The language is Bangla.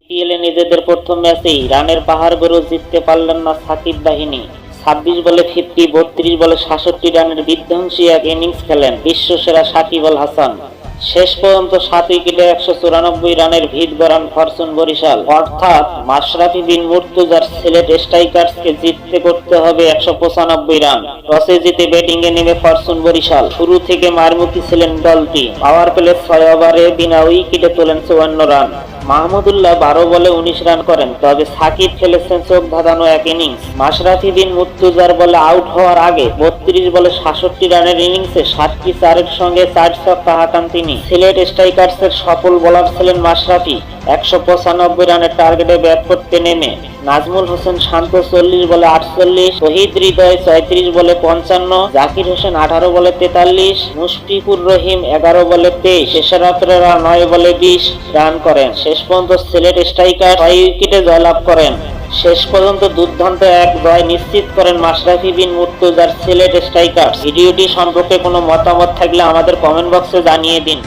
বিপিএলে নিজেদের প্রথম ম্যাচেই রানের পাহাড় গড়েও জিততে পারলেন না সাকিব বাহিনী। 26 বলে 50, 32 বলে 66 রানের বিধ্বংসী এক ইনিংস খেলেন বিশ্বসেরা সাকিব আল হাসান। শেষ পর্যন্ত 7 উইকেটে 194 রানের ভিত গড়ান ফরচুন বরিশাল। অর্থাৎ মাশরাফি বিন মুর্তজার সিলেট স্ট্রাইকার্সকে জিততে করতে হবে 195 রান। টসে জিতে ব্যাটিংয়ে নেমে ফরচুন বরিশাল। শুরু থেকে মারমুখী ছিলেন দলটি। পাওয়ার প্লে 6 ওভারে বিনা উইকেটে তোলেন 54 রান। মাহমুদুল্লাহ 12 বলে 19 রান করেন, তবে সাকিব খেলেছেন চোখ ধাঁধানো এক ইনিংস। মাশরাফি বিন মুর্তজার বলে আউট হওয়ার আগে 32 বলে 66 রানের ইনিংসে 7টি চারের সঙ্গে 4 ছক্কা হাঁকান তিনি। সিলেট স্ট্রাইকার্সের সফল বোলার ছিলেন মাশরাফি। 195 রানের টার্গেটে ব্যাট করতে নেমে নাজমুল হোসেন শান্ত 40 বলে 48, শহীদ হৃদয় 34 বলে 55, জাকির হোসেন 18 বলে 43, মুশফিকুর রহিম 11 বলে 23, শেষরাত্রেরা 9 বলে 20 রান করেন। শেষ পর্যন্ত সিলেট স্ট্রাইকার 6 উইকেটে জয়লাভ করেন। শেষ পর্যন্ত দুর্দান্ত এক জয় নিশ্চিত করেন মাশরাফি বিন মুর্তজার সিলেট স্ট্রাইকার্স। ভিডিওটি সম্পর্কে কোনো মতামত থাকলে আমাদের কমেন্ট বক্সে জানিয়ে দিন।